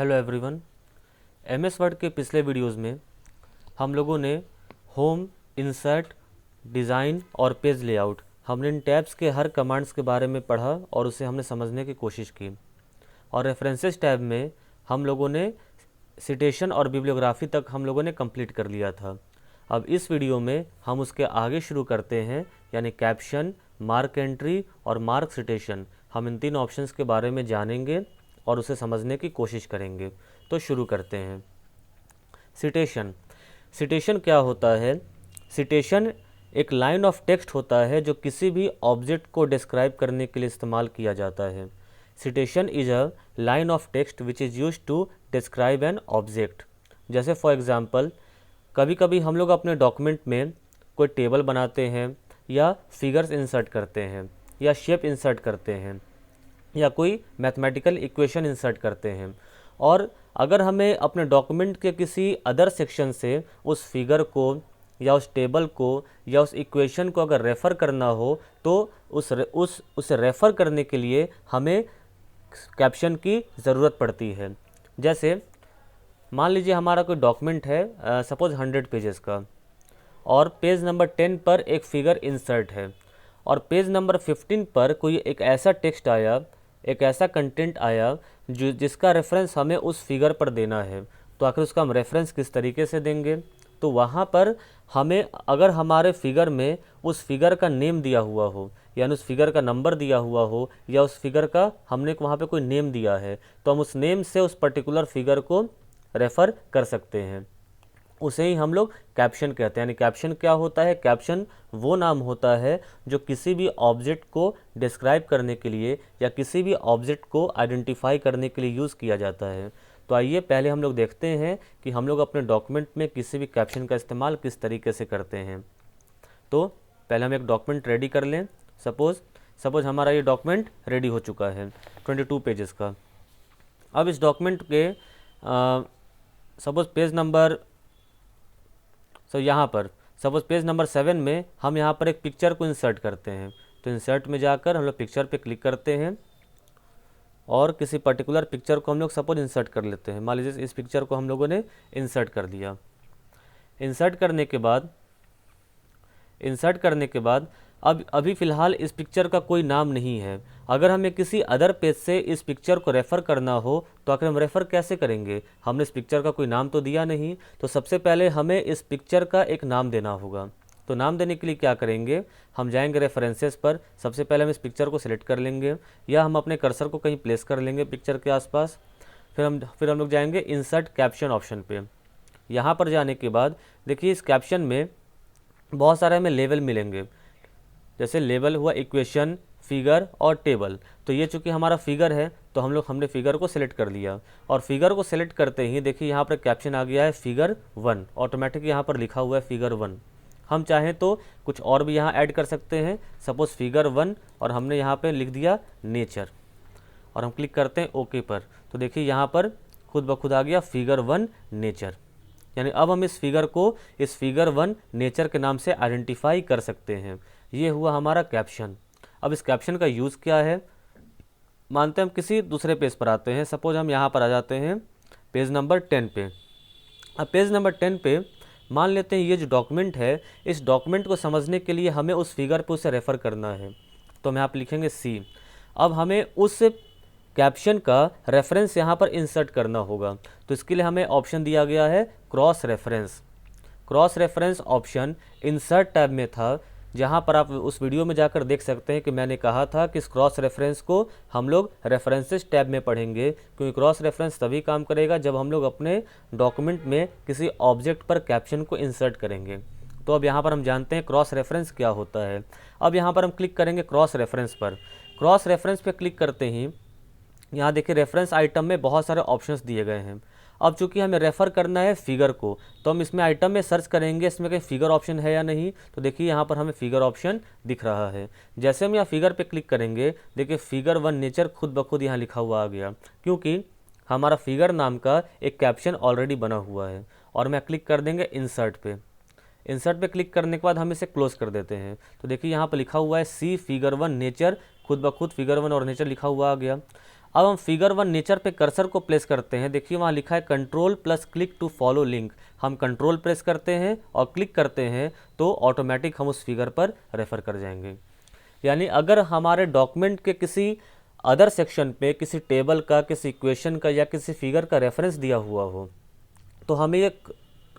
Hello everyone. MS word के पिछले videos में हम लोगों ने होम, इंसर्ट, डिज़ाइन और पेज लेआउट, हमने इन टैब्स के हर कमांड्स के बारे में पढ़ा और उसे हमने समझने की कोशिश की। और रेफरेंसेस टैब में हम लोगों ने सिटेशन और बिब्लियोग्राफी तक हम लोगों ने कंप्लीट कर लिया था। अब इस वीडियो में हम उसके आगे शुरू करते हैं, यानी कैप्शन, मार्क एंट्री और मार्क सिटेशन। हम इन तीन ऑप्शंस के बारे में जानेंगे और उसे समझने की कोशिश करेंगे। तो शुरू करते हैं। सिटेशन। सिटेशन क्या होता है? सिटेशन एक लाइन ऑफ टेक्स्ट होता है जो किसी भी ऑब्जेक्ट को डिस्क्राइब करने के लिए इस्तेमाल किया जाता है। Citation is a line of text which is used to describe an object. जैसे फॉर एग्जांपल, कभी कभी हम लोग अपने डॉक्यूमेंट में कोई टेबल बनाते हैं या फिगर्स इंसर्ट करते हैं या शेप इंसर्ट करते हैं या कोई मैथमेटिकल इक्वेशन इंसर्ट करते हैं, और अगर हमें अपने डॉक्यूमेंट के किसी अदर सेक्शन से उस फिगर को या उस टेबल को या उस इक्वेशन को अगर रेफ़र करना हो तो उसे रेफ़र करने के लिए हमें कैप्शन की ज़रूरत पड़ती है। जैसे मान लीजिए हमारा कोई डॉक्यूमेंट है, सपोज़ 100 पेजेस का, और पेज नंबर 10 पर एक फ़िगर इंसर्ट है और पेज नंबर 15 पर कोई एक ऐसा टेक्स्ट आया, एक ऐसा कंटेंट आया जिसका रेफरेंस हमें उस फिगर पर देना है। तो आखिर उसका हम रेफरेंस किस तरीके से देंगे? तो वहाँ पर हमें, अगर हमारे फिगर में उस फिगर का नेम दिया हुआ हो, यानी उस फिगर का नंबर दिया हुआ हो, या उस फिगर का हमने वहाँ पे कोई नेम दिया है, तो हम उस नेम से उस पर्टिकुलर फिगर को रेफ़र कर सकते हैं। उसे ही हम लोग कैप्शन कहते हैं। यानी कैप्शन क्या होता है? कैप्शन वो नाम होता है जो किसी भी ऑब्जेक्ट को डिस्क्राइब करने के लिए या किसी भी ऑब्जेक्ट को आइडेंटिफाई करने के लिए यूज़ किया जाता है। तो आइए पहले हम लोग देखते हैं कि हम लोग अपने डॉक्यूमेंट में किसी भी कैप्शन का इस्तेमाल किस तरीके से करते हैं। तो पहले हम एक डॉक्यूमेंट रेडी कर लें। सपोज़ हमारा ये डॉक्यूमेंट रेडी हो चुका है 22 पेजेस का। अब इस डॉक्यूमेंट के सपोज़ पेज नंबर यहाँ पर सपोज़ पेज नंबर 7 में हम यहाँ पर एक पिक्चर को इंसर्ट करते हैं। तो इंसर्ट में जाकर हम लोग पिक्चर पे क्लिक करते हैं और किसी पर्टिकुलर पिक्चर को हम लोग सपोज इंसर्ट कर लेते हैं। मान लीजिए इस पिक्चर को हम लोगों ने इंसर्ट कर दिया। इंसर्ट करने के बाद अब अभी फ़िलहाल इस पिक्चर का कोई नाम नहीं है। अगर हमें किसी अदर पेज से इस पिक्चर को रेफ़र करना हो तो आखिर हम रेफ़र कैसे करेंगे? हमने इस पिक्चर का कोई नाम तो दिया नहीं। तो सबसे पहले हमें इस पिक्चर का एक नाम देना होगा। तो नाम देने के लिए क्या करेंगे? हम जाएंगे रेफरेंसेस पर। सबसे पहले हम इस पिक्चर को सिलेक्ट कर लेंगे या हम अपने कर्सर को कहीं प्लेस कर लेंगे पिक्चर के आसपास। फिर हम लोग जाएंगे इंसर्ट कैप्शन ऑप्शन पे। यहाँ पर जाने के बाद देखिए इस कैप्शन में बहुत सारे हमें लेवल मिलेंगे। जैसे लेवल हुआ इक्वेशन, फिगर और टेबल। तो ये चूँकि हमारा फिगर है तो हमने फिगर को सिलेक्ट कर लिया, और फिगर को सिलेक्ट करते ही देखिए यहाँ पर कैप्शन आ गया है फिगर 1। ऑटोमेटिक यहाँ पर लिखा हुआ है फिगर 1। हम चाहें तो कुछ और भी यहाँ ऐड कर सकते हैं। सपोज़ फिगर 1 और हमने यहाँ पे लिख दिया नेचर, और हम क्लिक करते हैं ओके पर। तो देखिए यहाँ पर खुद ब खुद आ गया फिगर 1 नेचर। यानी अब हम इस फिगर 1 नेचर के नाम से आइडेंटिफाई कर सकते हैं। ये हुआ हमारा कैप्शन। अब इस कैप्शन का यूज़ क्या है? मानते हैं हम किसी दूसरे पेज पर आते हैं। सपोज हम यहाँ पर आ जाते हैं पेज नंबर 10 पे। अब पेज नंबर 10 पे मान लेते हैं ये जो डॉक्यूमेंट है, इस डॉक्यूमेंट को समझने के लिए हमें उस फिगर पे उसे रेफ़र करना है। तो हम यहाँ पर लिखेंगे सी। अब हमें उस कैप्शन का रेफरेंस यहाँ पर इंसर्ट करना होगा। तो इसके लिए हमें ऑप्शन दिया गया है cross reference. Cross reference option insert tab में था, जहाँ पर आप उस वीडियो में जाकर देख सकते हैं कि मैंने कहा था कि इस क्रॉस रेफरेंस को हम लोग रेफरेंसेस टैब में पढ़ेंगे, क्योंकि क्रॉस रेफरेंस तभी काम करेगा जब हम लोग अपने डॉक्यूमेंट में किसी ऑब्जेक्ट पर कैप्शन को इंसर्ट करेंगे। तो अब यहाँ पर हम जानते हैं क्रॉस रेफरेंस क्या होता है। अब यहाँ पर हम क्लिक करेंगे क्रॉस रेफरेंस पर। क्रॉस रेफरेंस पर क्लिक करते ही यहाँ देखिए रेफरेंस आइटम में बहुत सारे ऑप्शंस दिए गए हैं। अब चूंकि हमें रेफ़र करना है फिगर को, तो हम इसमें आइटम में सर्च करेंगे इसमें कहीं फिगर ऑप्शन है या नहीं। तो देखिए यहाँ पर हमें फिगर ऑप्शन दिख रहा है। जैसे हम यहाँ फिगर पे क्लिक करेंगे, देखिए फिगर 1 नेचर खुद ब खुद यहाँ लिखा हुआ आ गया, क्योंकि हमारा फिगर नाम का एक कैप्शन ऑलरेडी बना हुआ है। और मैं क्लिक कर देंगे इंसर्ट पे। इंसर्ट पे क्लिक करने के बाद हम इसे क्लोज कर देते हैं। तो देखिए यहाँ पर लिखा हुआ है सी फिगर 1 नेचर, खुद ब खुद फिगर 1 और नेचर लिखा हुआ आ गया। अब हम फिगर 1 नेचर पे कर्सर को प्लेस करते हैं। देखिए वहाँ लिखा है control plus click to follow link. हम कंट्रोल प्रेस करते हैं और क्लिक करते हैं तो ऑटोमेटिक हम उस फिगर पर रेफ़र कर जाएंगे। यानी अगर हमारे डॉक्यूमेंट के किसी अदर सेक्शन पे किसी टेबल का, किसी इक्वेशन का या किसी फिगर का रेफरेंस दिया हुआ हो तो हमें ये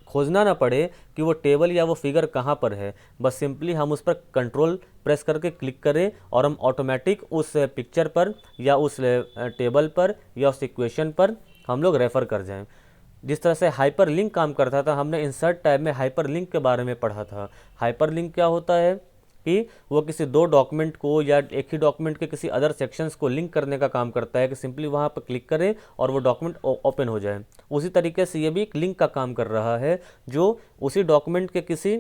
खोजना ना पड़े कि वो टेबल या वो फिगर कहाँ पर है। बस सिंपली हम उस पर कंट्रोल प्रेस करके क्लिक करें और हम ऑटोमेटिक उस पिक्चर पर या उस टेबल पर या उस इक्वेशन पर हम लोग रेफ़र कर जाएं। जिस तरह से हाइपर लिंक काम करता था, हमने इंसर्ट टैब में हाइपर लिंक के बारे में पढ़ा था। हाइपर लिंक क्या होता है कि वो किसी दो डॉक्यूमेंट को या एक ही डॉक्यूमेंट के किसी अदर सेक्शंस को लिंक करने का काम करता है कि सिंपली वहाँ पर क्लिक करें और वो डॉक्यूमेंट ओपन हो जाए। उसी तरीके से ये भी एक लिंक का काम कर रहा है जो उसी डॉक्यूमेंट के किसी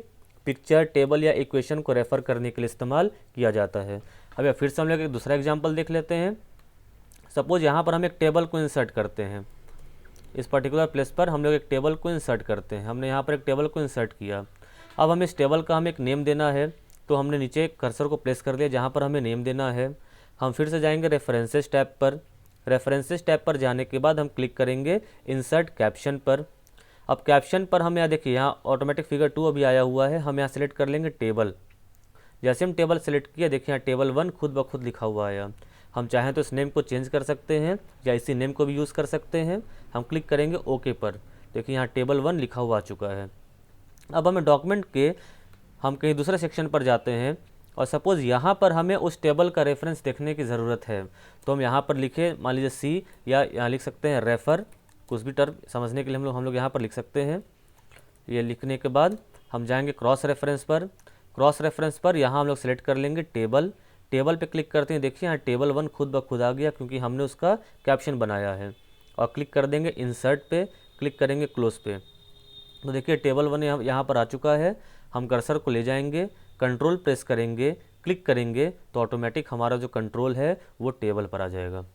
पिक्चर, टेबल या इक्वेशन को रेफ़र करने के लिए इस्तेमाल किया जाता है। अब फिर से हम लोग एक दूसरा एग्जाम्पल देख लेते हैं। सपोज यहाँ पर हम एक टेबल को इंसर्ट करते हैं। इस पर्टिकुलर प्लेस पर हम लोग एक टेबल को इंसर्ट करते हैं। हमने यहाँ पर एक टेबल को इंसर्ट किया। अब हमें इस टेबल का एक नेम देना है, तो हमने नीचे कर्सर को प्लेस कर दिया जहाँ पर हमें नेम देना है। हम फिर से जाएंगे रेफरेंसेस टैब पर। रेफरेंसेस टैब पर जाने के बाद हम क्लिक करेंगे इंसर्ट कैप्शन पर। अब कैप्शन पर हम यहाँ देखिए, यहाँ ऑटोमेटिक फिगर 2 अभी आया हुआ है। हम यहाँ सेलेक्ट कर लेंगे टेबल। जैसे हम टेबल सेलेक्ट किया, देखिए यहाँ टेबल 1 खुद ब खुद लिखा हुआ आया। हम चाहें तो इस नेम को चेंज कर सकते हैं या इसी नेम को भी यूज़ कर सकते हैं। हम क्लिक करेंगे ओके पर। देखिए यहाँ टेबल 1 लिखा हुआ आ चुका है। अब हमें डॉक्यूमेंट के हम कहीं दूसरे सेक्शन पर जाते हैं और सपोज़ यहाँ पर हमें उस टेबल का रेफरेंस देखने की ज़रूरत है, तो हम यहाँ पर लिखे, मान लीजिए सी, या यहाँ लिख सकते हैं रेफ़र। कुछ भी टर्म समझने के लिए हम लोग यहाँ पर लिख सकते हैं। ये लिखने के बाद हम जाएंगे क्रॉस रेफरेंस पर। क्रॉस रेफरेंस पर यहाँ हम लोग सेलेक्ट कर लेंगे टेबल। टेबल पे क्लिक करते हैं, देखिए यहाँ टेबल 1 खुद ब खुद आ गया क्योंकि हमने उसका कैप्शन बनाया है। और क्लिक कर देंगे इंसर्ट पे, क्लिक करेंगे क्लोज पे। तो देखिए टेबल 1 यहाँ पर आ चुका है। हम कर्सर को ले जाएंगे, कंट्रोल प्रेस करेंगे, क्लिक करेंगे तो ऑटोमेटिक हमारा जो कंट्रोल है वो टेबल पर आ जाएगा।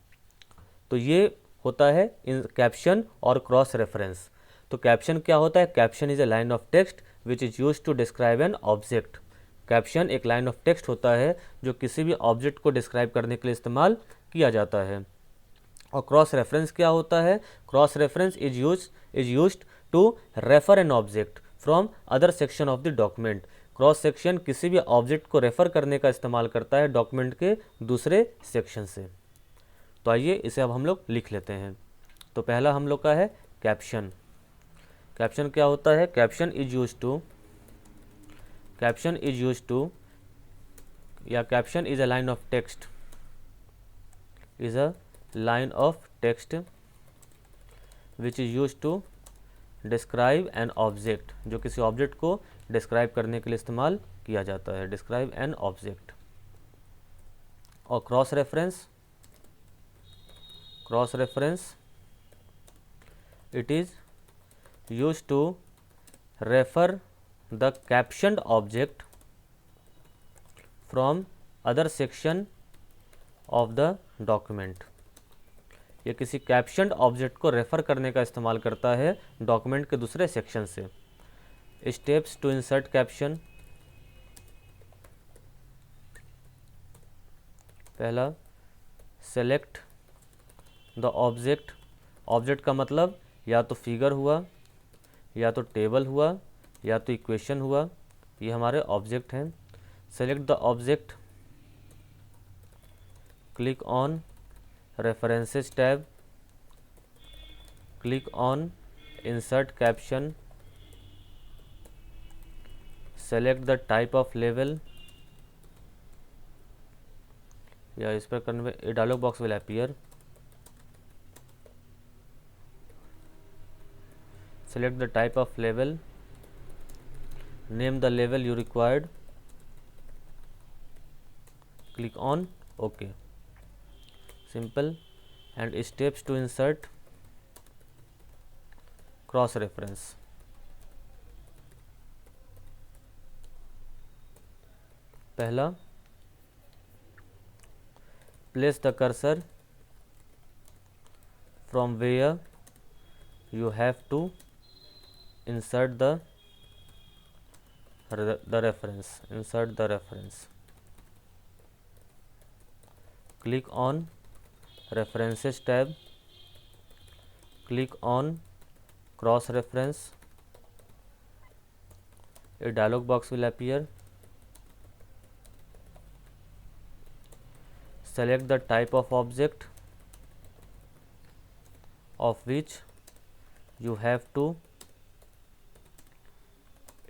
तो ये होता है इन कैप्शन और क्रॉस रेफरेंस। तो कैप्शन क्या होता है? Caption is a line of text which is use to describe an object. Caption एक लाइन ऑफ टेक्स्ट होता है जो किसी भी ऑब्जेक्ट को डिस्क्राइब करने के लिए इस्तेमाल किया जाता है। और क्रॉस रेफरेंस क्या होता है? Cross reference is used to refer an object from other section of the document. Cross section किसी भी ऑब्जेक्ट को रेफर करने का इस्तेमाल करता है डॉक्यूमेंट के दूसरे सेक्शन से। तो आइए इसे अब हम लोग लिख लेते हैं। तो पहला हम लोग का है कैप्शन। कैप्शन क्या होता है? कैप्शन इज यूज टू या caption is a line of text, which is use to describe an object, जो किसी ऑब्जेक्ट को डिस्क्राइब करने के लिए इस्तेमाल किया जाता है। Describe an object. और cross reference it is used to refer the captioned object from other section of the document। ये किसी कैप्शनड ऑब्जेक्ट को रेफर करने का इस्तेमाल करता है डॉक्यूमेंट के दूसरे सेक्शन से। Steps to insert caption. पहला, सेलेक्ट द ऑब्जेक्ट। ऑब्जेक्ट का मतलब या तो फिगर हुआ, या तो टेबल हुआ, या तो इक्वेशन हुआ, ये हमारे ऑब्जेक्ट हैं। Select the object, click on references tab, click on insert caption, select the type of level, या इस पर करने में a dialog box will appear. Select the type of level, name the level you required, click on OK. Simple. And steps to insert cross reference. पहला, place the cursor from where you have to insert the reference. Insert the reference. Click on references tab, click on cross reference. A dialog box will appear. Select the type of object of which you have to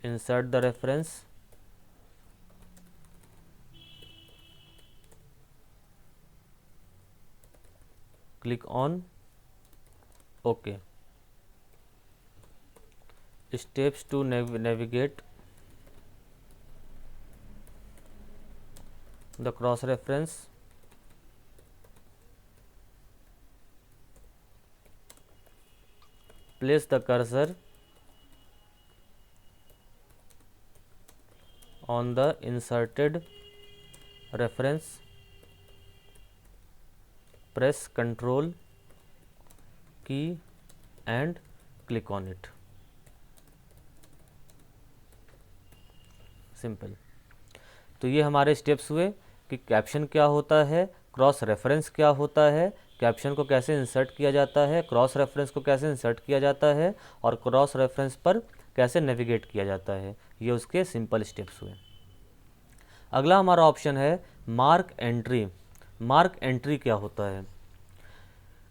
insert the reference. Click on OK. Steps to navigate the cross reference. Place the cursor on the inserted reference. Press Ctrl key and click on it. Simple. तो ये हमारे steps हुए कि caption क्या होता है, cross reference क्या होता है, कैप्शन को कैसे इंसर्ट किया जाता है, क्रॉस रेफरेंस को कैसे इंसर्ट किया जाता है और क्रॉस रेफरेंस पर कैसे नेविगेट किया जाता है। ये उसके सिंपल स्टेप्स हुए। अगला हमारा ऑप्शन है मार्क एंट्री। मार्क एंट्री क्या होता है?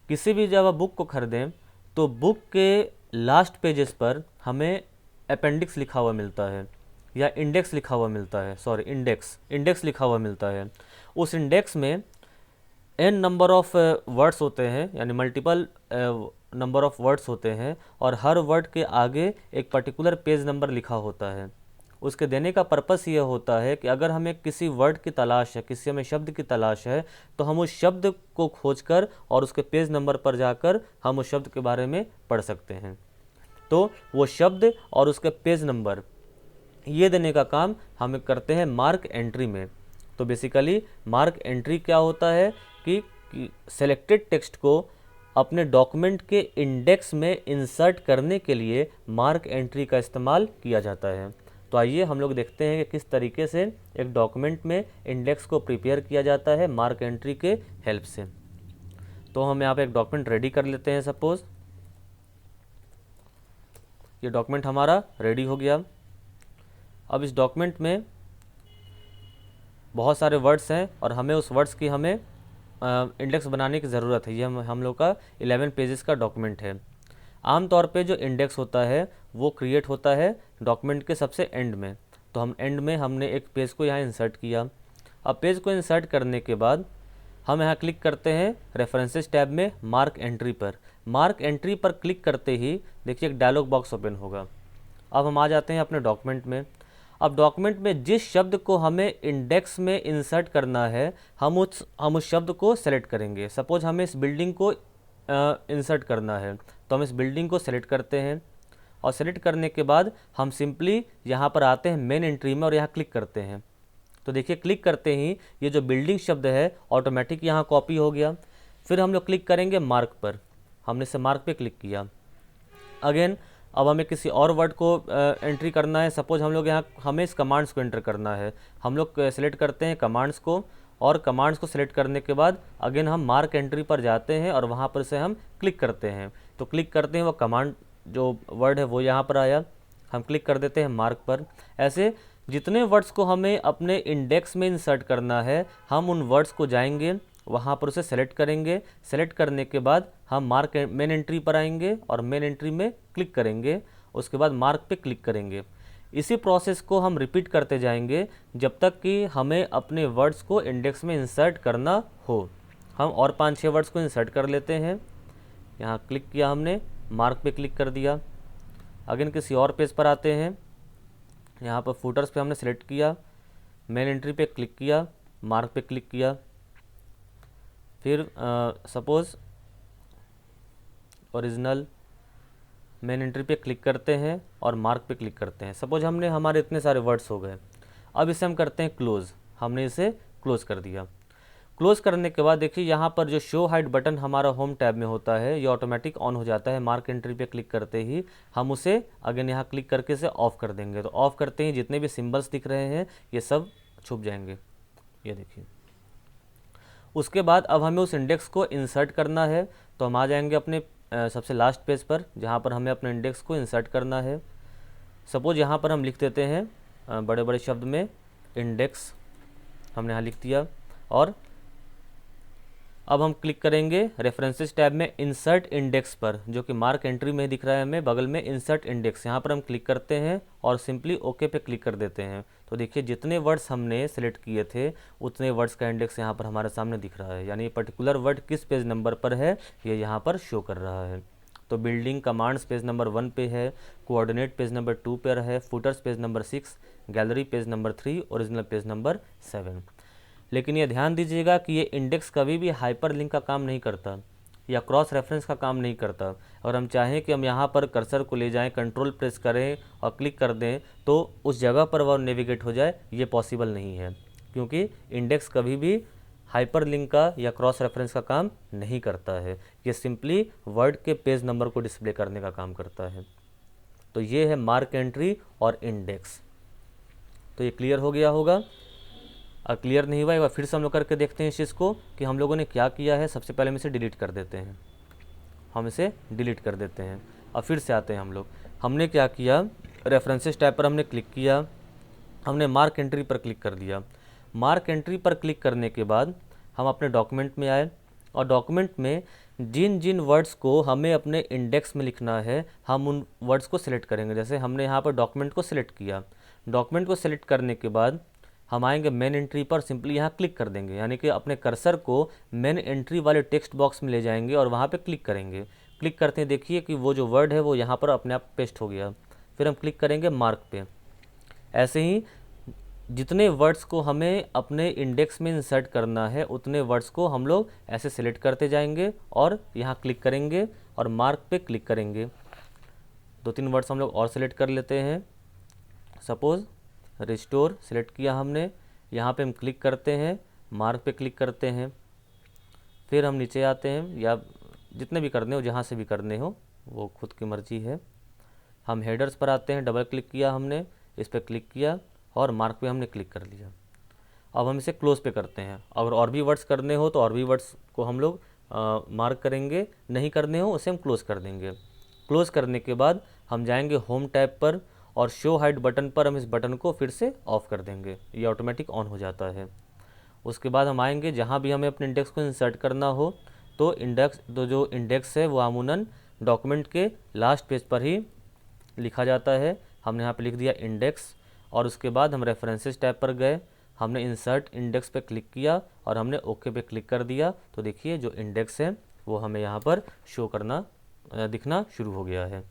किसी भी जब आप बुक को खरीदें तो बुक के लास्ट पेजेस पर हमें अपेंडिक्स लिखा हुआ मिलता है या इंडेक्स लिखा हुआ मिलता है, इंडेक्स लिखा हुआ मिलता है। उस इंडेक्स में n नंबर ऑफ वर्ड्स होते हैं, यानी मल्टीपल नंबर ऑफ वर्ड्स होते हैं और हर वर्ड के आगे एक पर्टिकुलर पेज नंबर लिखा होता है। उसके देने का पर्पस ये होता है कि अगर हमें किसी वर्ड की तलाश है, किसी हमें शब्द की तलाश है, तो हम उस शब्द को खोजकर और उसके पेज नंबर पर जाकर हम उस शब्द के बारे में पढ़ सकते हैं। तो वो शब्द और उसके पेज नंबर ये देने का काम हम करते हैं मार्क एंट्री में। तो बेसिकली मार्क एंट्री क्या होता है कि सेलेक्टेड टेक्स्ट को अपने डॉक्यूमेंट के इंडेक्स में इंसर्ट करने के लिए मार्क एंट्री का इस्तेमाल किया जाता है। तो आइए हम लोग देखते हैं कि किस तरीके से एक डॉक्यूमेंट में इंडेक्स को प्रिपेयर किया जाता है मार्क एंट्री के हेल्प से। तो हम यहाँ पे एक डॉक्यूमेंट रेडी कर लेते हैं। सपोज ये डॉक्यूमेंट हमारा रेडी हो गया। अब इस डॉक्यूमेंट में बहुत सारे वर्ड्स हैं और हमें उस वर्ड्स की हमें इंडेक्स बनाने की ज़रूरत है। ये हम लोग का 11 पेजेस का डॉक्यूमेंट है। आमतौर पे जो इंडेक्स होता है वो क्रिएट होता है डॉक्यूमेंट के सबसे एंड में। तो हम एंड में हमने एक पेज को यहाँ इंसर्ट किया। अब पेज को इंसर्ट करने के बाद हम यहाँ क्लिक करते हैं रेफरेंसेस टैब में मार्क एंट्री पर। मार्क एंट्री पर क्लिक करते ही देखिए एक डायलॉग बॉक्स ओपन होगा। अब हम आ जाते हैं अपने डॉक्यूमेंट में। अब डॉक्यूमेंट में जिस शब्द को हमें इंडेक्स में इंसर्ट करना है हम उस शब्द को सेलेक्ट करेंगे। सपोज हमें इस बिल्डिंग को इंसर्ट करना है तो हम इस बिल्डिंग को सेलेक्ट करते हैं और सेलेक्ट करने के बाद हम सिंपली यहाँ पर आते हैं मेन एंट्री में और यहाँ क्लिक करते हैं। तो देखिए क्लिक करते ही ये जो बिल्डिंग शब्द है ऑटोमेटिक यहाँ कॉपी हो गया। फिर हम लोग क्लिक करेंगे मार्क पर। हमने इसे मार्क पे क्लिक किया। अगेन अब हमें किसी और वर्ड को एंट्री करना है। सपोज हम लोग यहाँ हमें इस कमांड्स को एंटर करना है। हम लोग सेलेक्ट करते हैं कमांड्स को और कमांड्स को सेलेक्ट करने के बाद अगेन हम मार्क एंट्री पर जाते हैं और वहाँ पर से हम क्लिक करते हैं। तो क्लिक करते हैं वो कमांड जो वर्ड है वो यहाँ पर आया, हम क्लिक कर देते हैं मार्क पर। ऐसे जितने वर्ड्स को हमें अपने इंडेक्स में इंसर्ट करना है हम उन वर्ड्स को जाएंगे, वहाँ पर उसे सेलेक्ट करेंगे। सेलेक्ट करने के बाद हम मार्क मेन एंट्री पर आएंगे और मेन एंट्री में क्लिक करेंगे। उसके बाद मार्क पे क्लिक करेंगे। इसी प्रोसेस को हम रिपीट करते जाएंगे जब तक कि हमें अपने वर्ड्स को इंडेक्स में इंसर्ट करना हो। हम और 5-6 वर्ड्स को इंसर्ट कर लेते हैं। यहाँ क्लिक किया हमने, मार्क पे क्लिक कर दिया। अगेन किसी और पेज पर आते हैं। यहाँ पर फुटर्स पे हमने सेलेक्ट किया, मेन एंट्री पे क्लिक किया, मार्क पे क्लिक किया। फिर सपोज़ ओरिजिनल मेन एंट्री पे क्लिक करते हैं और मार्क पे क्लिक करते हैं। सपोज हमने हमारे इतने सारे वर्ड्स हो गए। अब इसे हम करते हैं क्लोज़। हमने इसे क्लोज़ कर दिया। क्लोज़ करने के बाद देखिए यहाँ पर जो शो हाइड बटन हमारा होम टैब में होता है ये ऑटोमेटिक ऑन हो जाता है। मार्क एंट्री पे क्लिक करते ही हम उसे अगेन यहाँ क्लिक करके इसे ऑफ़ कर देंगे। तो ऑफ़ करते ही जितने भी सिम्बल्स दिख रहे हैं ये सब छुप जाएंगे। ये देखिए। उसके बाद अब हमें उस इंडेक्स को इंसर्ट करना है, तो हम आ जाएंगे अपने सबसे लास्ट पेज पर जहाँ पर हमें अपने इंडेक्स को इंसर्ट करना है। सपोज यहाँ पर हम लिख देते हैं बड़े बड़े शब्द में इंडेक्स, हमने यहाँ लिख दिया। और अब हम क्लिक करेंगे रेफरेंसेस टैब में इंसर्ट इंडेक्स पर, जो कि मार्क एंट्री में दिख रहा है हमें बगल में इंसर्ट इंडेक्स। यहाँ पर हम क्लिक करते हैं और सिंपली ओके पे क्लिक कर देते हैं। तो देखिए जितने वर्ड्स हमने सेलेक्ट किए थे उतने वर्ड्स का इंडेक्स यहाँ पर हमारे सामने दिख रहा है, यानी ये पर्टिकुलर वर्ड किस पेज नंबर पर है ये यहाँ पर शो कर रहा है। तो बिल्डिंग कमांड्स पेज नंबर 1 पे है, कोऑर्डिनेट पेज नंबर 2 पर है, putters page number 6, gallery page number 3, original page number 7। लेकिन ये ध्यान दीजिएगा कि ये इंडेक्स कभी भी हाइपर लिंक का काम नहीं करता या क्रॉस रेफरेंस का काम नहीं करता। और हम चाहें कि हम यहाँ पर कर्सर को ले जाएं, कंट्रोल प्रेस करें और क्लिक कर दें तो उस जगह पर वह नेविगेट हो जाए, ये पॉसिबल नहीं है, क्योंकि इंडेक्स कभी भी हाइपर लिंक का या क्रॉस रेफरेंस का काम नहीं करता है। ये सिंपली वर्ड के पेज नंबर को डिस्प्ले करने का काम करता है। तो ये है मार्क एंट्री और इंडेक्स। तो ये क्लियर हो गया होगा। क्लियर नहीं हुआ एक बार फिर से हम लोग करके देखते हैं इस चीज़ को कि हम लोगों ने क्या किया है। सबसे पहले हम इसे डिलीट कर देते हैं, हम इसे डिलीट कर देते हैं और फिर से आते हैं हम लोग। हमने क्या किया, रेफरेंसेस टैब पर हमने क्लिक किया, हमने मार्क एंट्री पर क्लिक कर दिया। मार्क एंट्री पर क्लिक करने के बाद हम अपने डॉक्यूमेंट में आए और डॉक्यूमेंट में जिन जिन वर्ड्स को हमें अपने इंडेक्स में लिखना है हम उन वर्ड्स को सिलेक्ट करेंगे। जैसे हमने यहाँ पर डॉक्यूमेंट को सिलेक्ट किया, डॉक्यूमेंट को सिलेक्ट करने के बाद हम आएंगे मेन एंट्री पर, सिंपली यहाँ क्लिक कर देंगे, यानी कि अपने कर्सर को मेन एंट्री वाले टेक्स्ट बॉक्स में ले जाएंगे और वहाँ पे क्लिक करेंगे। क्लिक करते हैं देखिए कि वो जो वर्ड है वो यहाँ पर अपने आप पेस्ट हो गया। फिर हम क्लिक करेंगे मार्क पे। ऐसे ही जितने वर्ड्स को हमें अपने इंडेक्स में इंसर्ट करना है उतने वर्ड्स को हम लोग ऐसे सिलेक्ट करते जाएंगे और यहाँ क्लिक करेंगे और मार्क पे क्लिक करेंगे। 2-3 वर्ड्स हम लोग और सिलेक्ट कर लेते हैं। सपोज़ रिस्टोर सिलेक्ट किया हमने, यहाँ पे हम क्लिक करते हैं, मार्क पे क्लिक करते हैं, फिर हम नीचे आते हैं या जितने भी करने हो जहाँ से भी करने हो वो खुद की मर्जी है। हम हेडर्स पर आते हैं, डबल क्लिक किया हमने, इस पर क्लिक किया और मार्क पे हमने क्लिक कर लिया। अब हम इसे क्लोज पे करते हैं। अगर और भी वर्ड्स करने हो तो और भी वर्ड्स को हम लोग मार्क करेंगे, नहीं करने हो उसे हम क्लोज कर देंगे। क्लोज करने के बाद हम जाएंगे होम टैब पर और शो हाइड बटन पर हम इस बटन को फिर से ऑफ कर देंगे, ये ऑटोमेटिक ऑन हो जाता है। उसके बाद हम आएंगे जहाँ भी हमें अपने इंडेक्स को इंसर्ट करना हो तो जो इंडेक्स है वो अमूमन डॉक्यूमेंट के लास्ट पेज पर ही लिखा जाता है। हमने यहाँ पे लिख दिया इंडेक्स और उसके बाद हम रेफरेंसेस टैब पर गए, हमने इंसर्ट इंडेक्स पे क्लिक किया और हमने ओके पे क्लिक कर दिया। तो देखिए जो इंडेक्स है वो हमें यहाँ पर शो करना दिखना शुरू हो गया है।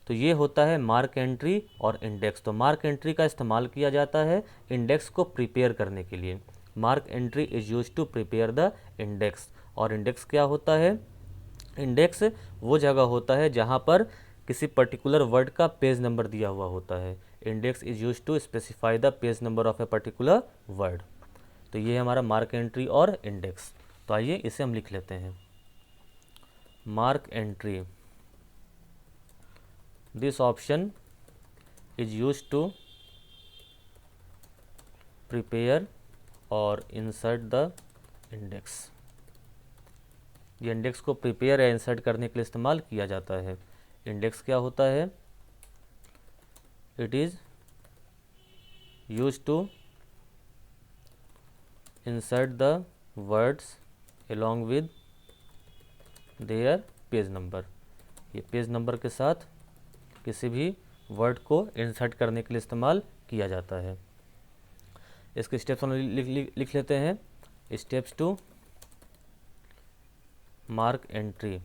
तो ये होता है मार्क एंट्री और इंडेक्स। तो मार्क एंट्री का इस्तेमाल किया जाता है इंडेक्स को प्रिपेयर करने के लिए। Mark entry is used to prepare the index. और इंडेक्स क्या होता है, इंडेक्स वो जगह होता है जहाँ पर किसी पर्टिकुलर वर्ड का पेज नंबर दिया हुआ होता है। Index is used to specify the page number of a particular word. तो ये हमारा मार्क एंट्री और इंडेक्स। तो आइए इसे हम लिख लेते हैं। Mark entry, this option is used to prepare और insert the index। ये इंडेक्स को प्रिपेयर या इंसर्ट करने के लिए इस्तेमाल किया जाता है। इंडेक्स क्या होता है, it is use to insert the words along with their page number. ये पेज नंबर के साथ किसी भी वर्ड को इंसर्ट करने के लिए इस्तेमाल किया जाता है। इसके स्टेप्स हम लिख लेते हैं। Steps to mark entry,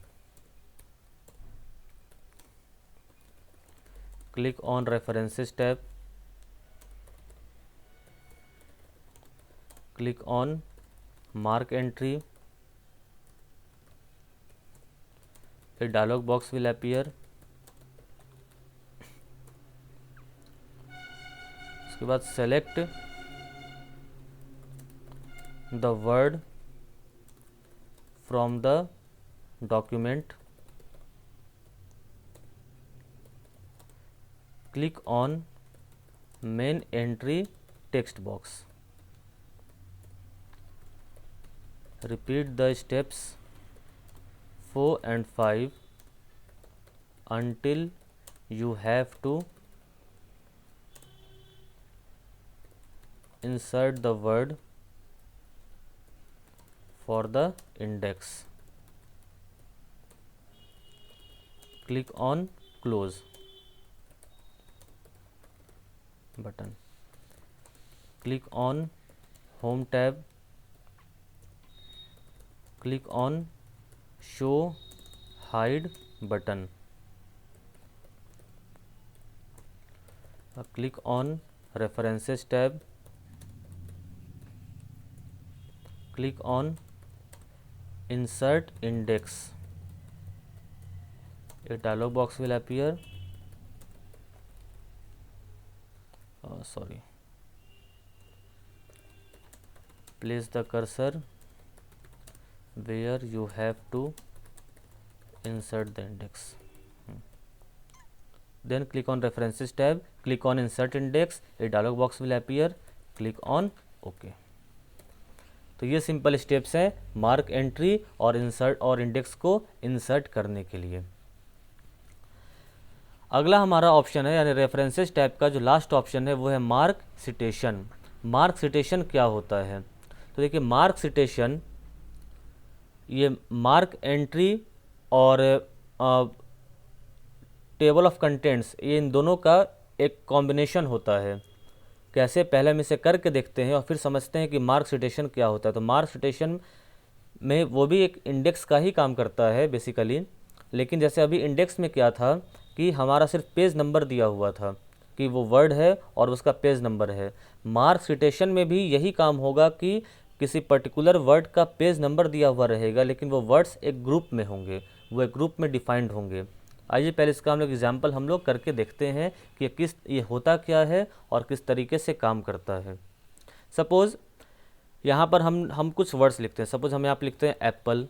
click on references tab, click on mark entry, a dialog box will appear। उसके बाद select the word from the document, click on main entry text box, repeat the steps 4 and 5 until you have to insert the word for the index. Click on close button. Click on home tab. Click on show hide button. Click on references tab. Click on insert index. A dialog box will appear. Place the cursor where you have to insert the index. Then click on references tab. Click on insert index. A dialog box will appear. Click on OK. तो ये simple steps हैं mark entry और insert और index को insert करने के लिए। अगला हमारा ऑप्शन है यानी रेफरेंसेस टैब का जो लास्ट ऑप्शन है वो है मार्क सिटेशन। मार्क सिटेशन क्या होता है? तो देखिए मार्क सिटेशन ये मार्क एंट्री और टेबल ऑफ कंटेंट्स ये इन दोनों का एक कॉम्बिनेशन होता है। कैसे, पहले हम इसे करके देखते हैं और फिर समझते हैं कि मार्क सिटेशन क्या होता है। तो मार्क सिटेशन में वो भी एक इंडेक्स का ही काम करता है बेसिकली, लेकिन जैसे अभी इंडेक्स में क्या था कि हमारा सिर्फ पेज नंबर दिया हुआ था कि वो वर्ड है और उसका पेज नंबर है। मार्क सिटेशन में भी यही काम होगा कि किसी पर्टिकुलर वर्ड का पेज नंबर दिया हुआ रहेगा, लेकिन वो वर्ड्स एक ग्रुप में होंगे, वो एक ग्रुप में डिफाइंड होंगे। आइए पहले इसका हम लोग एग्जाम्पल हम लोग करके देखते हैं कि ये होता क्या है और किस तरीके से काम करता है। सपोज़ यहाँ पर हम कुछ वर्ड्स लिखते हैं। सपोज़ हम यहाँ पर लिखते हैं एप्पल,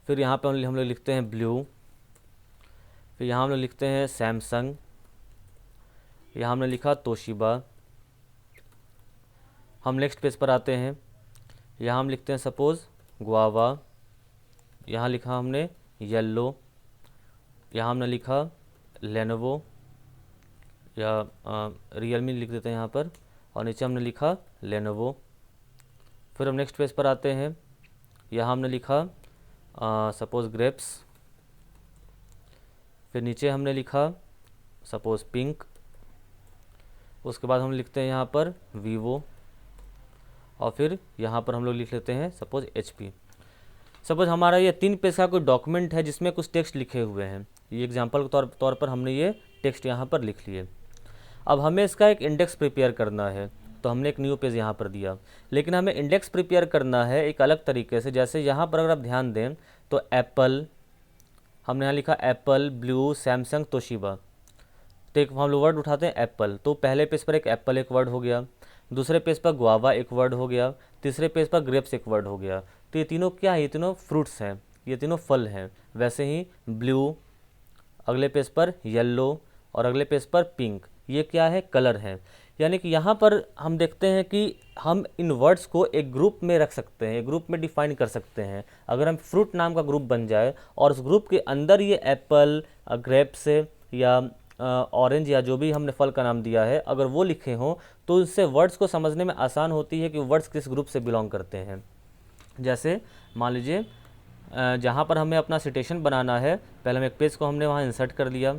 फिर यहाँ पर हम लोग लिखते हैं ब्लू, फिर यहाँ हम लोग लिखते हैं सैमसंग, यहाँ हमने लिखा तोशिबा। हम नेक्स्ट पेज पर आते हैं, यहाँ हम लिखते हैं सपोज़ गुआवा, यहाँ लिखा हमने येलो, यहाँ हमने लिखा लेनोवो या रियलमी लिख देते हैं यहाँ पर, और नीचे हमने लिखा लेनोवो। फिर हम नेक्स्ट पेज पर आते हैं, यहाँ हमने लिखा सपोज़ ग्रेप्स, फिर नीचे हमने लिखा सपोज़ पिंक। उसके बाद हम लिखते हैं यहाँ पर वीवो, और फिर यहाँ पर हम लोग लिख लेते हैं सपोज़ HP। सपोज़ हमारा ये 3 पेज का कोई डॉक्यूमेंट है जिसमें कुछ टेक्स्ट लिखे हुए हैं। ये एग्जांपल के तौर पर हमने ये टेक्स्ट यहाँ पर लिख लिए। अब हमें इसका एक इंडेक्स प्रिपेयर करना है, तो हमने एक न्यू पेज यहाँ पर दिया, लेकिन हमें इंडेक्स प्रिपेयर करना है एक अलग तरीके से। जैसे यहाँ पर अगर आप ध्यान दें तो एप्पल, हमने यहाँ लिखा एप्पल, ब्लू, सैमसंग, तोशिबा। तो एक हम लोग वर्ड उठाते हैं एप्पल, तो पहले पेज पर एक एप्पल एक वर्ड हो गया, दूसरे पेज पर गुआवा एक वर्ड हो गया, तीसरे पेज पर ग्रेप्स एक वर्ड हो गया। तो ये तीनों क्या है? ये तीनों फ्रूट्स हैं, ये तीनों फल हैं। वैसे ही ब्लू, अगले पेज पर येलो, और अगले पेज पर पिंक, ये क्या है? कलर है। यानी कि यहाँ पर हम देखते हैं कि हम इन वर्ड्स को एक ग्रुप में रख सकते हैं, एक ग्रुप में डिफाइन कर सकते हैं। अगर हम फ्रूट नाम का ग्रुप बन जाए और उस ग्रुप के अंदर ये एप्पल, ग्रेप्स या ऑरेंज या जो भी हमने फल का नाम दिया है अगर वो लिखे हों, तो इससे वर्ड्स को समझने में आसान होती है कि वर्ड्स किस ग्रुप से बिलोंग करते हैं। जैसे मान लीजिए जहाँ पर हमें अपना सिटेशन बनाना है, पहले हम एक पेज को हमने वहाँ इंसर्ट कर लिया।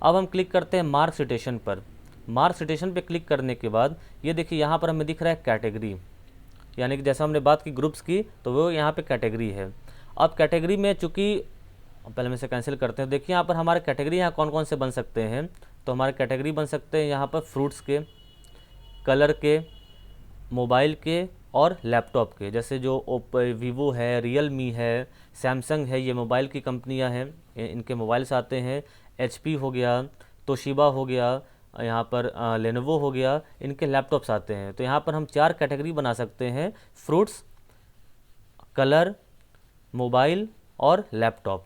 अब हम क्लिक करते हैं मार्क सिटेशन पर। मार्क सिटेशन पे क्लिक करने के बाद ये देखिए यहाँ पर हमें दिख रहा है कैटेगरी, यानी कि जैसा हमने बात की ग्रुप्स की, तो वो यहाँ पे कैटेगरी है। अब कैटेगरी में चूँकि पहले हम इसे कैंसिल करते हैं, देखिए यहाँ पर हमारे कैटेगरी यहाँ कौन कौन से बन सकते हैं। तो हमारे कैटेगरी बन सकते हैं यहाँ पर फ्रूट्स के, कलर के, मोबाइल के और लैपटॉप के। जैसे जो वीवो है, रियलमी है, सैमसंग है, ये मोबाइल की कंपनियां हैं, इनके मोबाइल्स आते हैं। HP हो गया, तोशिबा हो गया, यहाँ पर लेनोवो हो गया, इनके लैपटॉप्स आते हैं। तो यहाँ पर हम 4 कैटेगरी बना सकते हैं, फ्रूट्स, कलर, मोबाइल और लैपटॉप।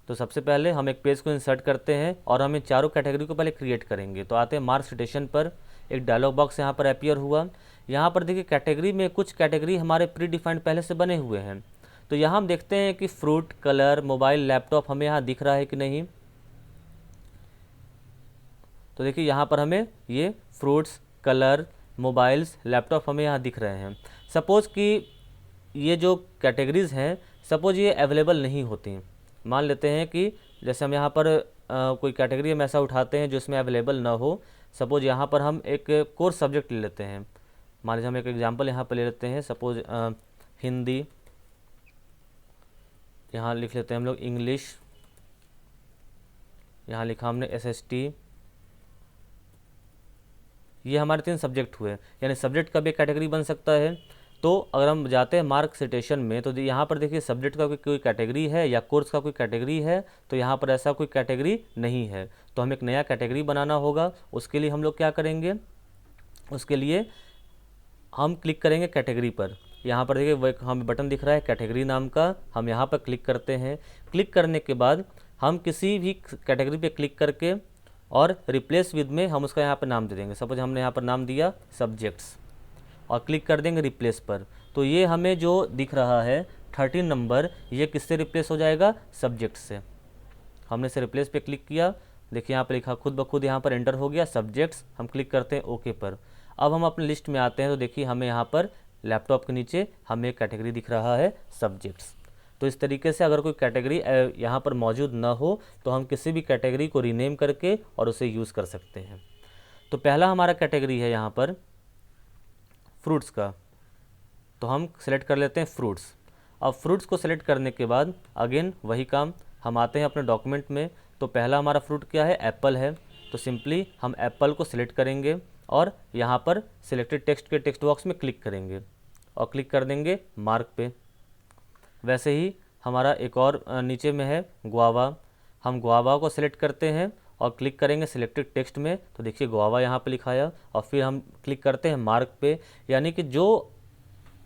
तो सबसे पहले हम एक पेज को इंसर्ट करते हैं और हम इन चारों कैटेगरी को पहले क्रिएट करेंगे। तो आते हैं मार्क सिटेशन पर, एक डायलॉग बॉक्स यहाँ पर अपीयर हुआ। यहाँ पर देखिए कैटेगरी में कुछ कैटेगरी हमारे प्री डिफाइंड पहले से बने हुए हैं। तो यहाँ हम देखते हैं कि फ्रूट, कलर, मोबाइल, लैपटॉप हमें यहाँ दिख रहा है कि नहीं। तो देखिए यहाँ पर हमें ये फ्रूट्स, कलर, मोबाइल्स, लैपटॉप हमें यहाँ दिख रहे हैं। सपोज़ कि ये जो कैटेगरीज़ हैं, सपोज़ ये अवेलेबल नहीं होती। मान लेते हैं कि जैसे हम यहाँ पर कोई कैटेगरी हम ऐसा उठाते हैं जो इसमें अवेलेबल ना हो। सपोज़ यहाँ पर हम एक कोर्स सब्जेक्ट ले लेते हैं। मान लीजिए हम एक एग्जांपल यहाँ पर ले लेते हैं, सपोज़ हिंदी, यहाँ लिख लेते हैं हम लोग इंग्लिश, यहाँ लिखा हमने एसएसटी। ये हमारे 3 सब्जेक्ट हुए, यानी सब्जेक्ट का भी कैटेगरी बन सकता है। तो अगर हम जाते हैं मार्क सिटेशन में, तो यहाँ पर देखिए सब्जेक्ट का कोई कैटेगरी है या कोर्स का कोई कैटेगरी है, तो यहाँ पर ऐसा कोई कैटेगरी नहीं है। तो हमें एक नया कैटेगरी बनाना होगा। उसके लिए हम लोग क्या करेंगे, उसके लिए हम क्लिक करेंगे कैटेगरी पर। यहाँ पर देखिए हमें बटन दिख रहा है कैटेगरी नाम का, हम यहाँ पर क्लिक करते हैं। क्लिक करने के बाद हम किसी भी कैटेगरी पे क्लिक करके और रिप्लेस विद में हम उसका यहाँ पर नाम दे देंगे। सपोज हमने यहाँ पर नाम दिया सब्जेक्ट्स और क्लिक कर देंगे रिप्लेस पर। तो ये हमें जो दिख रहा है 13 नंबर, ये किससे रिप्लेस हो जाएगा, सब्जेक्ट से। हमने इसे रिप्लेस पे क्लिक किया, देखिए यहाँ पर लिखा खुद ब खुद यहाँ पर एंटर हो गया सब्जेक्ट्स। हम क्लिक करते हैं ओके पर। अब हम अपने लिस्ट में आते हैं, तो देखिए हमें यहाँ पर लैपटॉप के नीचे हमें एक कैटेगरी दिख रहा है सब्जेक्ट्स। तो इस तरीके से अगर कोई कैटेगरी यहाँ पर मौजूद ना हो तो हम किसी भी कैटेगरी को रीनेम करके और उसे यूज़ कर सकते हैं। तो पहला हमारा कैटेगरी है यहाँ पर फ्रूट्स का, तो हम सेलेक्ट कर लेते हैं फ्रूट्स। अब फ्रूट्स को सेलेक्ट करने के बाद अगेन वही काम, हम आते हैं अपने डॉक्यूमेंट में। तो पहला हमारा फ्रूट क्या है, एप्पल है। तो सिंपली हम एप्पल को सिलेक्ट करेंगे और यहाँ पर सिलेक्टेड टेक्स्ट के टेक्स्ट बॉक्स में क्लिक करेंगे और क्लिक कर देंगे मार्क पे। वैसे ही हमारा एक और नीचे में है गुआवा, हम गुआवा को सिलेक्ट करते हैं और क्लिक करेंगे सिलेक्टेड टेक्स्ट में। तो देखिए गुआवा यहाँ पे लिखाया और फिर हम क्लिक करते हैं मार्क पे। यानी कि जो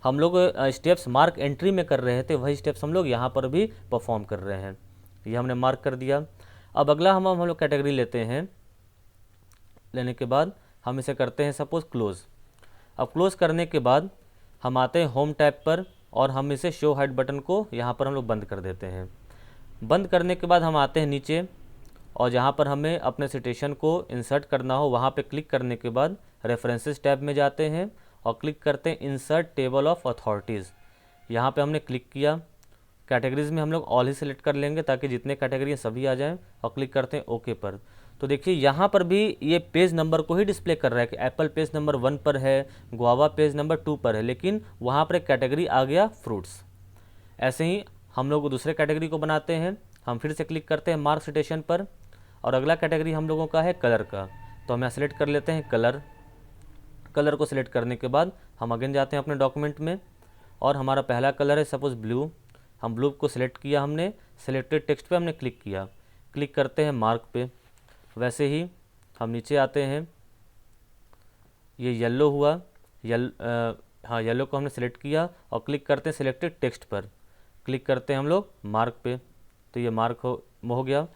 हम लोग स्टेप्स मार्क एंट्री में कर रहे थे वही स्टेप्स हम लोग यहाँ पर भी परफॉर्म कर रहे हैं। ये हमने मार्क कर दिया। अब अगला हम लोग कैटेगरी लेते हैं। लेने के बाद हम इसे करते हैं सपोज़ क्लोज़। अब क्लोज़ करने के बाद हम आते हैं होम टैब पर और हम इसे शो हाइड बटन को यहाँ पर हम लोग बंद कर देते हैं। बंद करने के बाद हम आते हैं नीचे और जहाँ पर हमें अपने सिटेशन को इंसर्ट करना हो वहाँ पे क्लिक करने के बाद रेफरेंसेस टैब में जाते हैं और क्लिक करते हैं इंसर्ट टेबल ऑफ अथॉरिटीज़। यहाँ पे हमने क्लिक किया, कैटेगरीज़ में हम लोग ऑल ही सिलेक्ट कर लेंगे ताकि जितने कैटेगरी हैं सभी आ जाएं और क्लिक करते हैं ओके पर। तो देखिए यहाँ पर भी ये पेज नंबर को ही डिस्प्ले कर रहा है कि एप्पल पेज नंबर 1 पर है, गुआवा पेज नंबर 2 पर है, लेकिन वहाँ पर एक कैटेगरी आ गया फ्रूट्स। ऐसे ही हम लोग दूसरे कैटेगरी को बनाते हैं। हम फिर से क्लिक करते हैं मार्क सिटेशन पर और अगला कैटेगरी हम लोगों का है कलर का। तो हम यहाँ सेलेक्ट कर लेते हैं कलर। कलर को सिलेक्ट करने के बाद हम अगेन जाते हैं अपने डॉक्यूमेंट में और हमारा पहला कलर है सपोज़ ब्लू। हम ब्लू को सिलेक्ट किया, हमने सिलेक्टेड टेक्स्ट पे हमने क्लिक किया, क्लिक करते हैं मार्क पे। वैसे ही हम नीचे आते हैं, ये येलो हुआ, येलो को हमने सेलेक्ट किया और क्लिक करते हैं सिलेक्टेड टेक्स्ट पर, क्लिक करते हैं हम लोग मार्क पे। तो ये मार्क हो गया।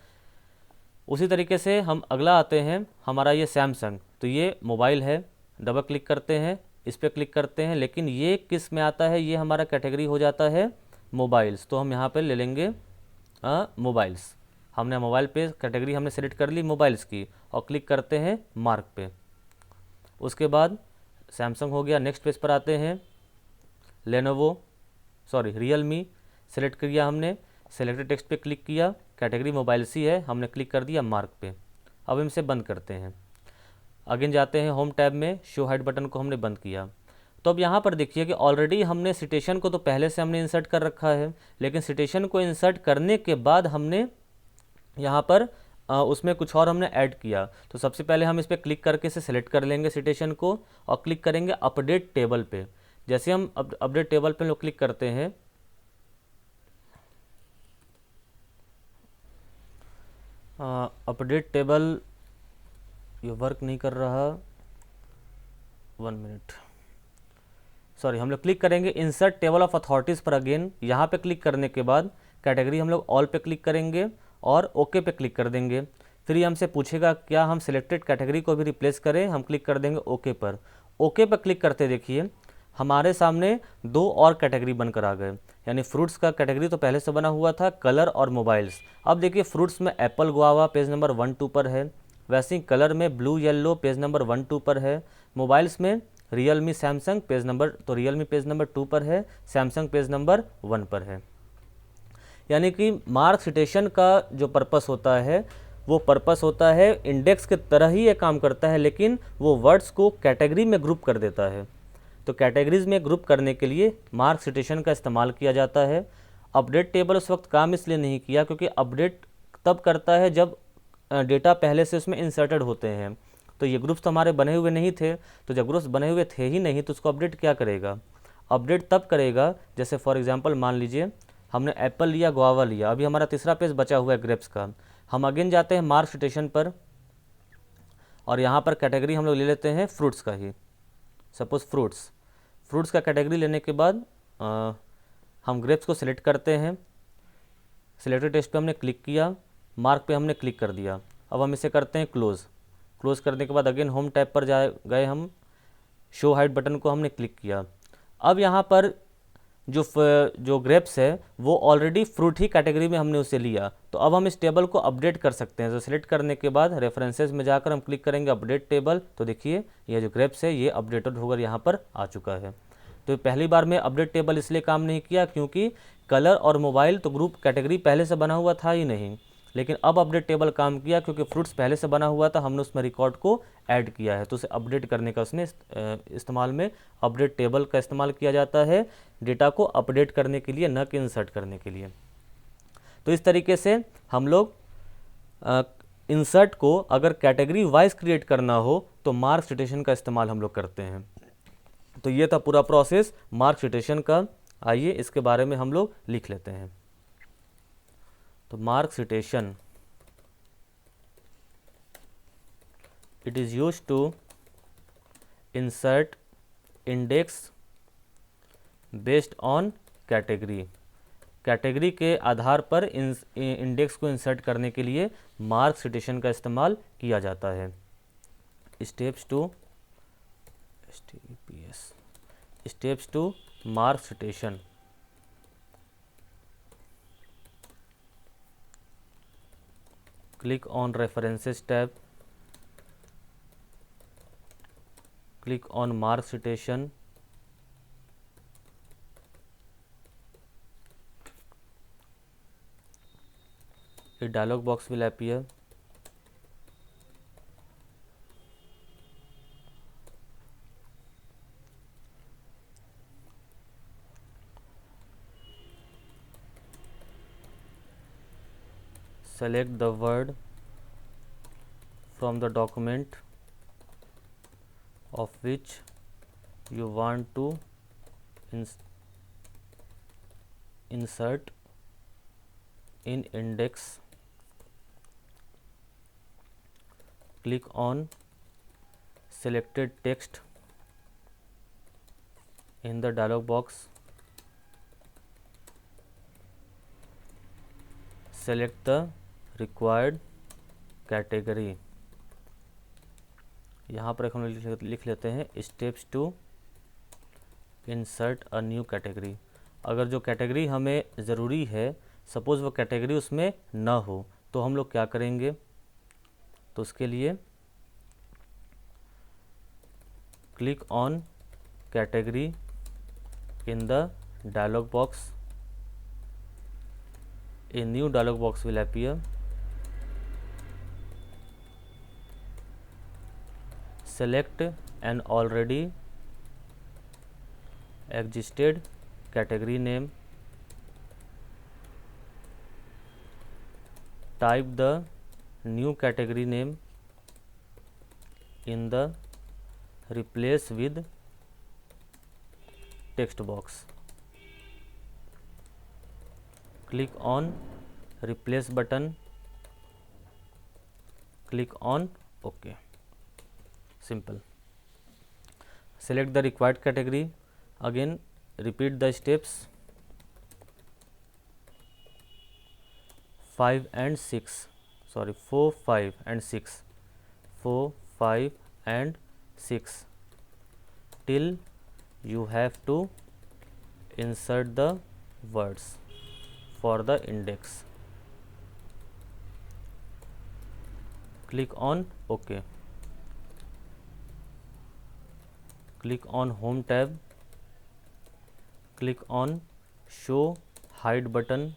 उसी तरीके से हम अगला आते हैं, हमारा ये सैमसंग, तो ये मोबाइल है। डबल क्लिक करते हैं, इस पर क्लिक करते हैं, लेकिन ये किस में आता है, ये हमारा कैटेगरी हो जाता है मोबाइल्स। तो हम यहाँ पे ले लेंगे मोबाइल्स। हमने मोबाइल पे कैटेगरी हमने सेलेक्ट कर ली मोबाइल्स की और क्लिक करते हैं मार्क पे। उसके बाद सैमसंग हो गया। नेक्स्ट पेज पर आते हैं, रियलमी सेलेक्ट किया हमने, सेलेक्टेड टेक्स्ट पे क्लिक किया, कैटेगरी मोबाइल्स ही है, हमने क्लिक कर दिया मार्क पे। अब हम इसे बंद करते हैं। अगेन जाते हैं होम टैब में, शो हाइड बटन को हमने बंद किया। तो अब यहाँ पर देखिए कि ऑलरेडी हमने सिटेशन को तो पहले से हमने इंसर्ट कर रखा है, लेकिन सिटेशन को इंसर्ट करने के बाद हमने यहाँ पर उसमें कुछ और हमने ऐड किया। तो सबसे पहले हम इस पर क्लिक करके इसे सेलेक्ट कर लेंगे सिटेशन को और क्लिक करेंगे अपडेट टेबल पे। जैसे हम अपडेट टेबल पे लोग क्लिक करते हैं, अपडेट टेबल ये वर्क नहीं कर रहा, 1 मिनट, हम लोग क्लिक करेंगे इंसर्ट टेबल ऑफ अथॉरिटीज़ पर। अगेन यहाँ पे क्लिक करने के बाद कैटेगरी हम लोग ऑल पे क्लिक करेंगे और ओके पे क्लिक कर देंगे। फिर ये हमसे पूछेगा क्या हम सिलेक्टेड कैटेगरी को भी रिप्लेस करें, हम क्लिक कर देंगे ओके पर। ओके पर क्लिक करते देखिए हमारे सामने दो और कैटेगरी बनकर आ गए, यानी फ्रूट्स का कैटेगरी तो पहले से बना हुआ था, कलर और मोबाइल्स। अब देखिए फ्रूट्स में एप्पल गुआवा पेज नंबर 1-2 पर है, वैसे ही कलर में ब्लू येलो पेज नंबर 1-2 पर है, मोबाइल्स में रियलमी सैमसंग पेज नंबर, तो रियलमी पेज नंबर 2 पर है, सैमसंग पेज नंबर 1 पर है। यानी कि मार्क सिटेशन का जो पर्पस होता है वो पर्पस होता है इंडेक्स के तरह ही ये काम करता है, लेकिन वो वर्ड्स को कैटेगरी में ग्रुप कर देता है। तो कैटेगरीज में ग्रुप करने के लिए मार्क सिटेशन का इस्तेमाल किया जाता है। अपडेट टेबल उस वक्त काम इसलिए नहीं किया क्योंकि अपडेट तब करता है जब डेटा पहले से उसमें इंसर्टेड होते हैं। तो ये ग्रुप्स तो हमारे बने हुए नहीं थे, तो जब ग्रुप्स बने हुए थे ही नहीं तो उसको अपडेट क्या करेगा? अपडेट तब करेगा जैसे फॉर एग्जांपल मान लीजिए हमने एप्पल लिया, गुआवा लिया, अभी हमारा तीसरा पेज बचा हुआ है ग्रेप्स का। हम अगेन जाते हैं मार्क सिटेशन पर और यहाँ पर कैटेगरी हम लोग ले लेते हैं फ्रूट्स का ही, सपोज फ्रूट्स का कैटेगरी लेने के बाद हम ग्रेप्स को सिलेक्ट करते हैं। सिलेक्टेड टेक्स्ट पे हमने क्लिक किया, मार्क पे हमने क्लिक कर दिया। अब हम इसे करते हैं क्लोज़ करने के बाद अगेन होम टैब पर गए, हम शो हाइड बटन को हमने क्लिक किया। अब यहाँ पर जो ग्रेप्स है वो ऑलरेडी फ्रूट ही कैटेगरी में हमने उसे लिया, तो अब हम इस टेबल को अपडेट कर सकते हैं। तो सिलेक्ट करने के बाद रेफरेंसेस में जाकर हम क्लिक करेंगे अपडेट टेबल, तो देखिए ये जो ग्रेप्स है ये अपडेटेड होकर यहाँ पर आ चुका है। तो पहली बार में अपडेट टेबल इसलिए काम नहीं किया क्योंकि कलर और मोबाइल तो ग्रुप कैटेगरी पहले से बना हुआ था ही नहीं, लेकिन अब अपडेट टेबल काम किया क्योंकि फ्रूट्स पहले से बना हुआ था, हमने उसमें रिकॉर्ड को ऐड किया है, तो उसे अपडेट करने का उसने इस्तेमाल में अपडेट टेबल का इस्तेमाल किया जाता है डेटा को अपडेट करने के लिए, न कि इंसर्ट करने के लिए। तो इस तरीके से हम लोग इंसर्ट को अगर कैटेगरी वाइज क्रिएट करना हो तो मार्क सिटेशन का इस्तेमाल हम लोग करते हैं। तो ये था पूरा प्रोसेस मार्क सिटेशन का। आइए इसके बारे में हम लोग लिख लेते हैं। तो mark citation, it is used to insert index based on category. Category के आधार पर इंडेक्स को इंसर्ट करने के लिए मार्क सिटेशन का इस्तेमाल किया जाता है। Steps to mark citation. Click on references tab, click on mark citation, a dialog box will appear. Select the word from the document of which you want to insert in index. Click on selected text in the dialog box. Select the required category. यहाँ पर हम लिख लेते हैं steps to insert a new category. अगर जो category हमें ज़रूरी है, सपोज़ वो कैटेगरी उसमें ना हो, तो हम लोग क्या करेंगे? तो उसके लिए click on category in the dialog box. A new dialog box will appear. Select an already existed category name. Type the new category name in the replace with text box. Click on replace button, click on OK. Simple. Select the required category, again repeat the steps 5 and 6. sorry 4, 5 and 6, 4, 5 and 6 till you have to insert the words for the index. Click on OK. Click on Home tab. Click on Show Hide button.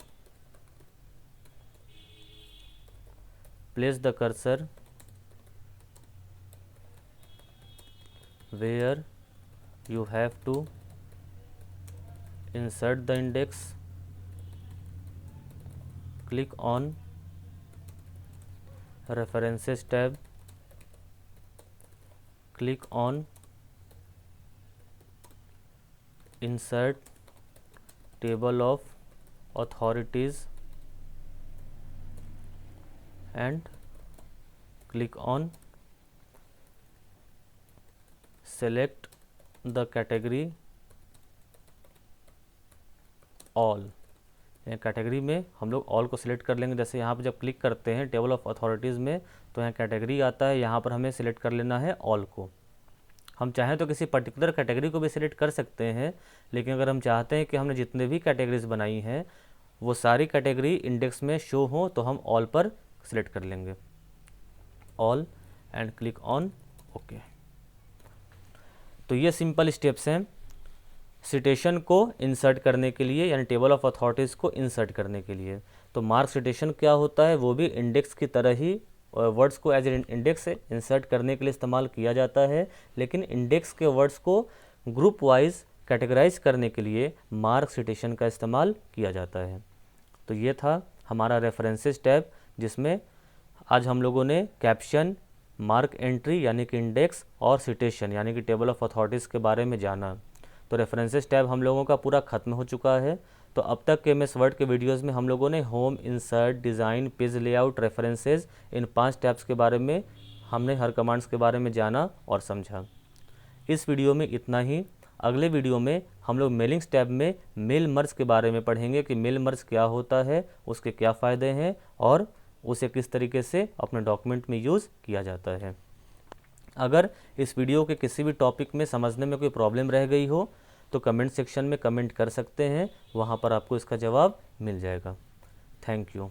Place the cursor where you have to insert the index. Click on References tab. Click on Insert Table of Authorities and click on Select the category All. Category में हम लोग all को select कर लेंगे। जैसे यहाँ पर जब क्लिक करते हैं टेबल ऑफ अथॉरिटीज़ में तो यहाँ कैटेगरी आता है, यहाँ पर हमें सिलेक्ट कर लेना है ऑल को। हम चाहें तो किसी पर्टिकुलर कैटेगरी को भी सिलेक्ट कर सकते हैं, लेकिन अगर हम चाहते हैं कि हमने जितने भी कैटेगरीज बनाई हैं वो सारी कैटेगरी इंडेक्स में शो हो तो हम ऑल पर सिलेक्ट कर लेंगे, all, and click on okay. तो ये सिंपल स्टेप्स हैं सिटेशन को इंसर्ट करने के लिए, यानी टेबल ऑफ अथॉरिटीज़ को इंसर्ट करने के लिए। तो मार्क सिटेशन क्या होता है, वो भी इंडेक्स की तरह ही वर्ड्स को एज ए इंडेक्स इंसर्ट करने के लिए इस्तेमाल किया जाता है, लेकिन इंडेक्स के वर्ड्स को ग्रुप वाइज कैटेगराइज करने के लिए मार्क सिटेशन का इस्तेमाल किया जाता है। तो ये था हमारा रेफरेंसेस टैब, जिसमें आज हम लोगों ने कैप्शन, मार्क एंट्री यानी कि इंडेक्स और सिटेशन यानी कि टेबल ऑफ अथॉरिटीज़ के बारे में जाना। तो रेफरेंसेस टैब हम लोगों का पूरा ख़त्म हो चुका है। तो अब तक के MS वर्ड के वीडियोस में हम लोगों ने home, insert, design, page layout, references, इन 5 टैब्स के बारे में हमने हर कमांड्स के बारे में जाना और समझा। इस वीडियो में इतना ही। अगले वीडियो में हम लोग मेलिंग्स टैब में मेल मर्ज के बारे में पढ़ेंगे कि मेल मर्ज क्या होता है, उसके क्या फ़ायदे हैं और उसे किस तरीके से अपने डॉक्यूमेंट में यूज़ किया जाता है। अगर इस वीडियो के किसी भी टॉपिक में समझने में कोई प्रॉब्लम रह गई हो तो कमेंट सेक्शन में कमेंट कर सकते हैं, वहाँ पर आपको इसका जवाब मिल जाएगा। Thank you.